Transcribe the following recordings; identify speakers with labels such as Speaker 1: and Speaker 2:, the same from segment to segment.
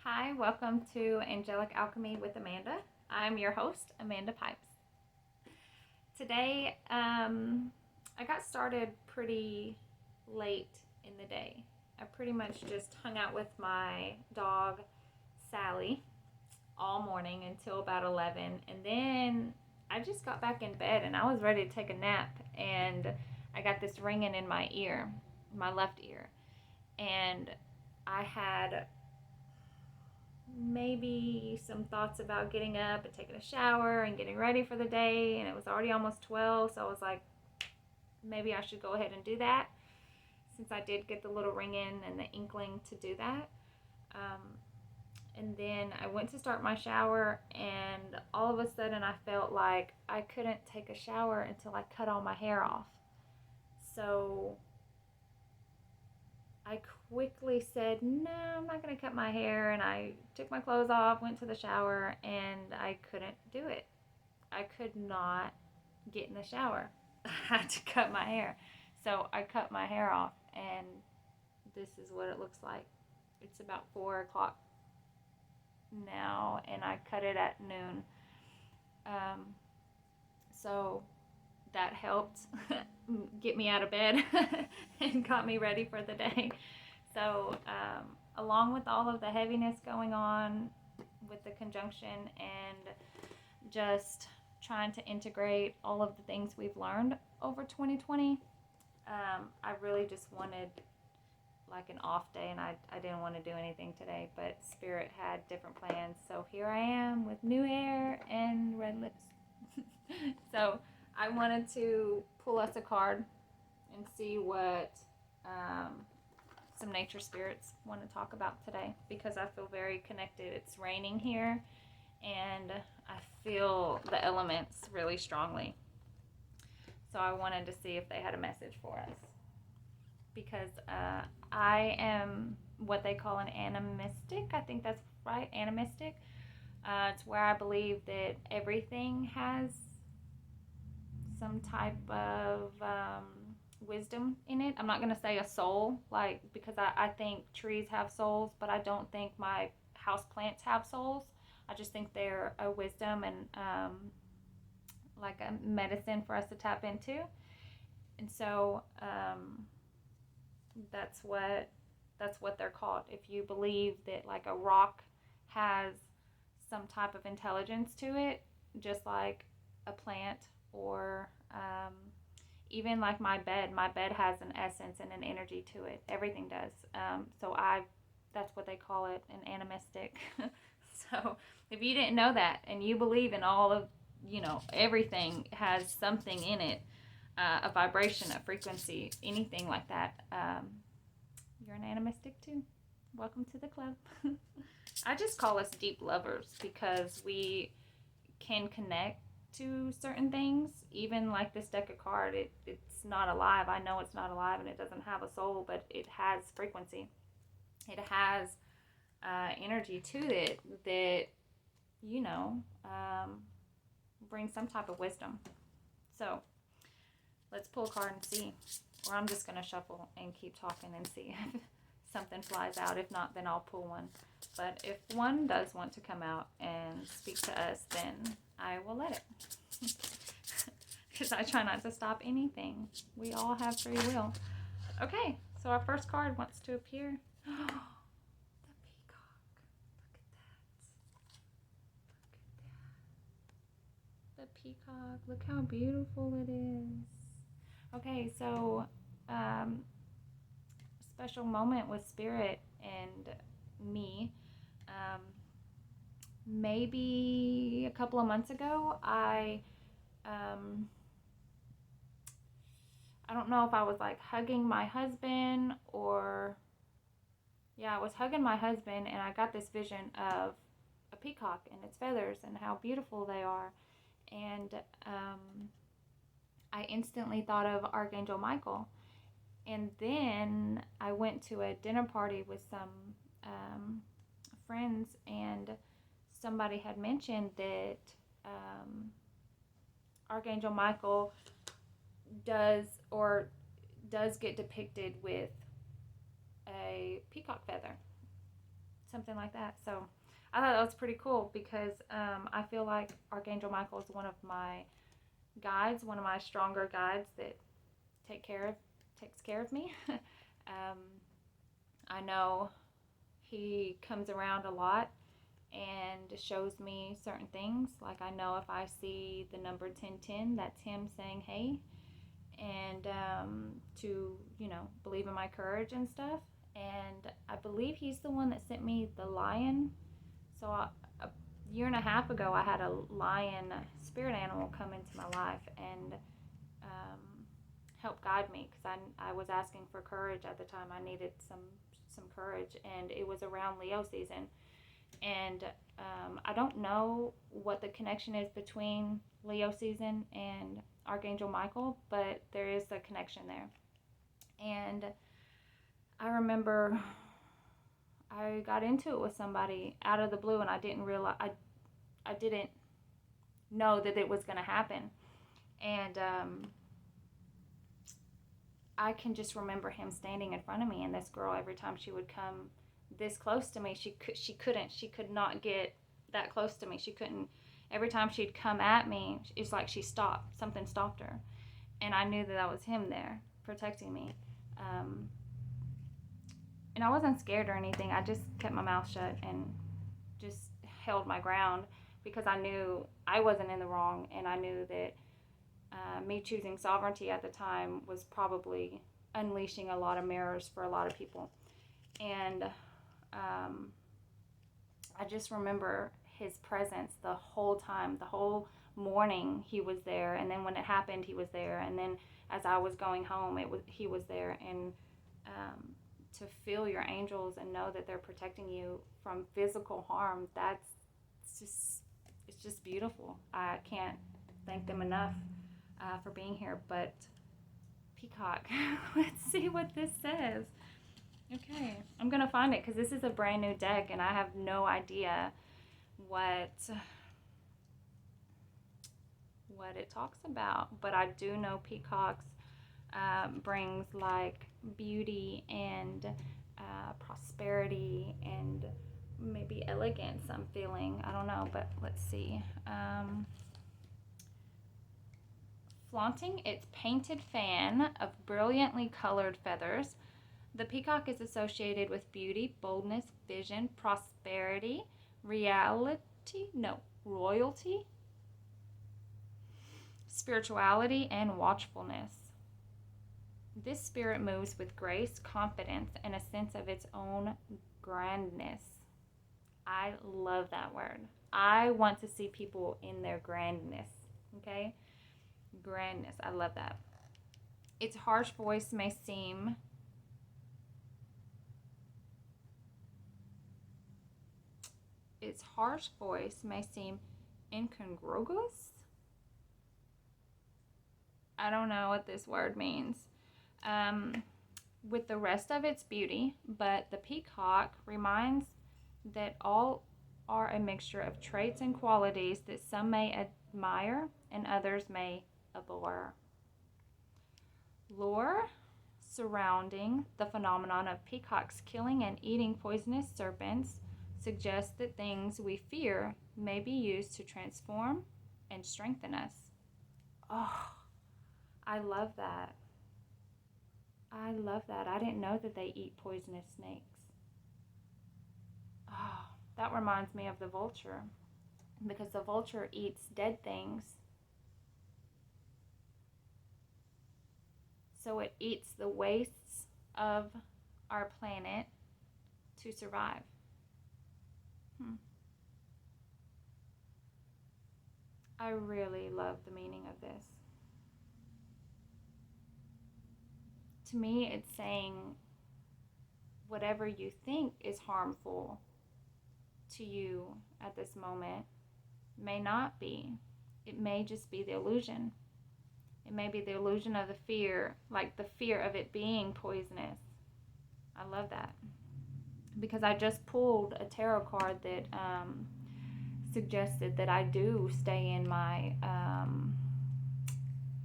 Speaker 1: Hi, welcome to Angelic Alchemy with Amanda. I'm your host, Amanda Pipes. Today, I got started pretty late in the day. I pretty much just hung out with my dog, Sally, all morning until about 11. And then I just got back in bed and I was ready to take a nap. And I got this ringing in my ear, my left ear. And I had maybe some thoughts about getting up and taking a shower and getting ready for the day, and it was already almost 12, so I was like, maybe I should go ahead and do that since I did get the little ring in and the inkling to do that. um, and then I went to start my shower, and all of a sudden I felt like I couldn't take a shower until I cut all my hair off. So I quickly said, no, I'm not going to cut my hair. And I took my clothes off, went to the shower, and I couldn't do it. I could not get in the shower. I had to cut my hair. So I cut my hair off, and this is what it looks like. It's about 4 o'clock now, and I cut it at noon. Um, so that helped get me out of bed and got me ready for the day. So, along with all of the heaviness going on with the conjunction and just trying to integrate all of the things we've learned over 2020, I really just wanted like an off day, and I didn't want to do anything today, but Spirit had different plans. So here I am with new hair and red lips. So I wanted to pull us a card and see what some nature spirits want to talk about today, because I feel very connected. It's raining here, and I feel the elements really strongly. So I wanted to see if they had a message for us, because I am what they call an animistic. I think that's right, animistic. It's where I believe that everything has some type of wisdom in it. I'm not going to say a soul, like, because I think trees have souls, but I don't think my house plants have souls. I just think they're a wisdom and like a medicine for us to tap into. And so that's what they're called. If you believe that like a rock has some type of intelligence to it, just like a plant, or even like my bed has an essence and an energy to it. Everything does. So that's what they call it, an animistic. So if you didn't know that and you believe in all of, everything has something in it, a vibration, a frequency, anything like that, you're an animistic too. Welcome to the club. I just call us deep lovers because we can connect to certain things. Even like this deck of cards, it's not alive. I know it's not alive and it doesn't have a soul, but it has frequency. It has energy to it that, you know, brings some type of wisdom. So let's pull a card and see. Or I'm just going to shuffle and keep talking and see if something flies out. If not, then I'll pull one. But if one does want to come out and speak to us, then I will let it. Because I try not to stop anything. We all have free will. Okay, so our first card wants to appear. The peacock. Look at that. Look at that. The peacock. Look how beautiful it is. Okay, so special moment with Spirit and me. Um, Maybe a couple of months ago, I don't know if I was like hugging my husband, or yeah, I was hugging my husband, and I got this vision of a peacock and its feathers and how beautiful they are. And I instantly thought of Archangel Michael. And then I went to a dinner party with some friends, and somebody had mentioned that Archangel Michael does get depicted with a peacock feather, something like that. So I thought that was pretty cool because I feel like Archangel Michael is one of my guides, one of my stronger guides that takes care of me. um, I know he comes around a lot and shows me certain things. Like I know if I see the number 1010, that's him saying hey, and to believe in my courage and stuff. And I believe he's the one that sent me the lion. So a year and a half ago, I had a lion spirit animal come into my life and help guide me because I was asking for courage at the time. I needed some courage, and it was around Leo season. And I don't know what the connection is between Leo season and Archangel Michael, but there is a connection there. And I remember I got into it with somebody out of the blue, and I didn't realize I didn't know that it was going to happen. And I can just remember him standing in front of me, and this girl, every time she would come this close to me, she could not get that close to me. She couldn't. Every time she'd come at me, it's like she stopped. Something stopped her, and I knew that was him there protecting me. And I wasn't scared or anything. I just kept my mouth shut and just held my ground because I knew I wasn't in the wrong, and I knew that me choosing sovereignty at the time was probably unleashing a lot of mirrors for a lot of people. And I just remember his presence the whole time, the whole morning he was there, and then when it happened he was there, and then as I was going home he was there. And to feel your angels and know that they're protecting you from physical harm, it's just beautiful. I can't thank them enough for being here. But peacock, let's see what this says. Okay, I'm gonna find it because this is a brand new deck and I have no idea what it talks about, but I do know peacocks brings like beauty and prosperity and maybe elegance. I'm feeling, I don't know, but let's see. Flaunting its painted fan of brilliantly colored feathers, the peacock is associated with beauty, boldness, vision, prosperity, royalty, spirituality, and watchfulness. This spirit moves with grace, confidence, and a sense of its own grandness. I love that word. I want to see people in their grandness, okay? Grandness, I love that. Its harsh voice may seem incongruous. I don't know what this word means. With the rest of its beauty, but the peacock reminds that all are a mixture of traits and qualities that some may admire and others may abhor. Lore surrounding the phenomenon of peacocks killing and eating poisonous serpents suggests that things we fear may be used to transform and strengthen us. Oh, I love that. I love that. I didn't know that they eat poisonous snakes. Oh, that reminds me of the vulture, because the vulture eats dead things. So it eats the wastes of our planet to survive. I really love the meaning of this. To me, it's saying whatever you think is harmful to you at this moment may not be. It may just be the illusion. It may be the illusion of the fear, like the fear of it being poisonous. I love that. Because I just pulled a tarot card that suggested that I do stay in my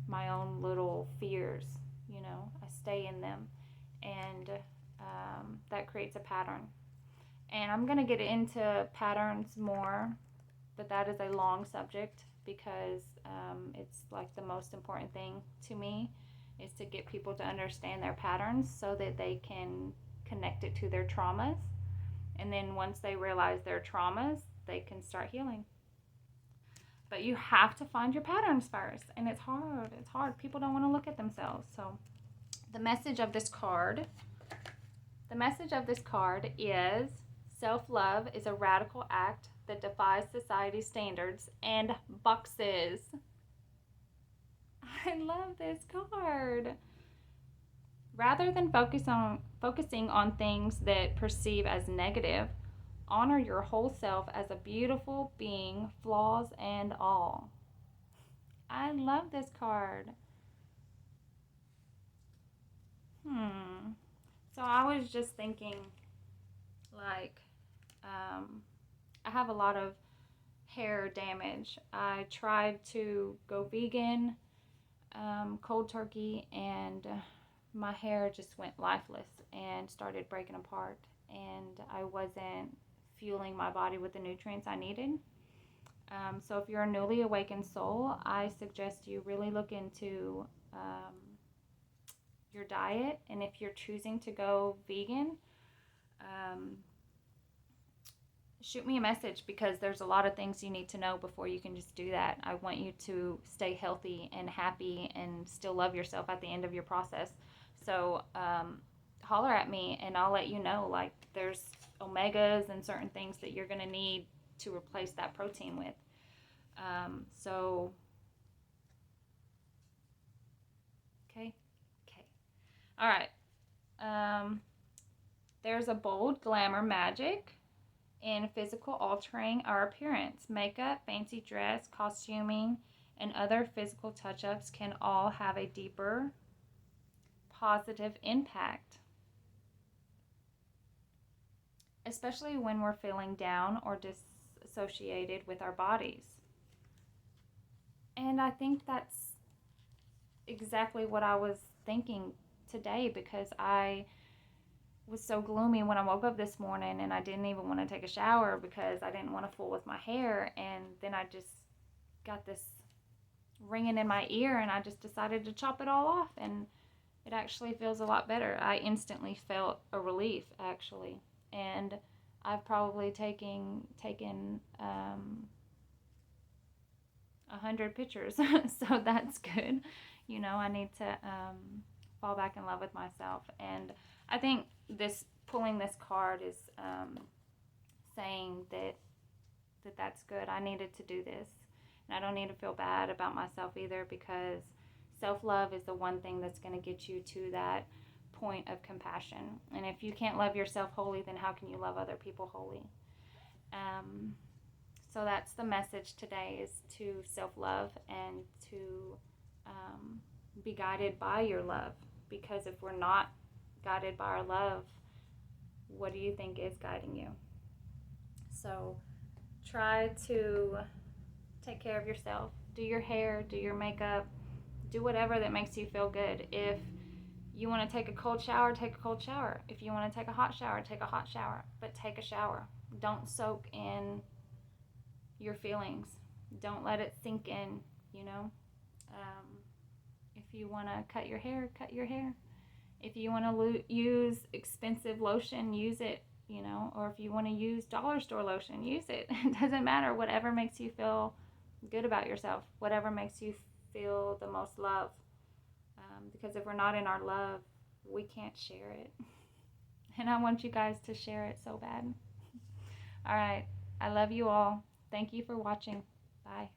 Speaker 1: my own little fears. I stay in them, and that creates a pattern. And I'm going to get into patterns more, but that is a long subject because it's like the most important thing to me is to get people to understand their patterns so that they can connect it to their traumas. And then once they realize their traumas, they can start healing. But you have to find your patterns first, and it's hard. It's hard. People don't want to look at themselves. So the message of this card, the message of this card is self-love is a radical act that defies society's standards and boxes. I love this card. Rather than focusing on things that perceive as negative, honor your whole self as a beautiful being, flaws and all. I love this card. So I was just thinking, like, I have a lot of hair damage. I tried to go vegan, cold turkey, and my hair just went lifeless and started breaking apart. And I wasn't fueling my body with the nutrients I needed. So if you're a newly awakened soul, I suggest you really look into your diet. And if you're choosing to go vegan, shoot me a message because there's a lot of things you need to know before you can just do that. I want you to stay healthy and happy and still love yourself at the end of your process. So holler at me and I'll let you know, like, there's omegas and certain things that you're going to need to replace that protein with. So, okay. All right. There's a bold glamour magic in physical altering our appearance. Makeup, fancy dress, costuming, and other physical touch-ups can all have a deeper positive impact, especially when we're feeling down or disassociated with our bodies. And I think that's exactly what I was thinking today because I was so gloomy when I woke up this morning and I didn't even want to take a shower because I didn't want to fool with my hair. And then I just got this ringing in my ear and I just decided to chop it all off, and it actually feels a lot better. I instantly felt a relief, actually. And I've probably taken 100 pictures, so that's good. You know, I need to fall back in love with myself. And I think pulling this card is saying that's good. I needed to do this. And I don't need to feel bad about myself either because self-love is the one thing that's going to get you to that point of compassion. And if you can't love yourself wholly, then how can you love other people wholly? So that's the message today, is to self-love and to be guided by your love. Because if we're not guided by our love, what do you think is guiding you? So try to take care of yourself. Do your hair, do your makeup, do whatever that makes you feel good. If you want to take a cold shower, take a cold shower. If you want to take a hot shower, take a hot shower. But take a shower. Don't soak in your feelings. Don't let it sink in, you know. If you want to cut your hair, cut your hair. If you want to use expensive lotion, use it, you know. Or if you want to use dollar store lotion, use it. It doesn't matter. Whatever makes you feel good about yourself. Whatever makes you feel the most love. Because if we're not in our love, we can't share it. And I want you guys to share it so bad. All right. I love you all. Thank you for watching. Bye.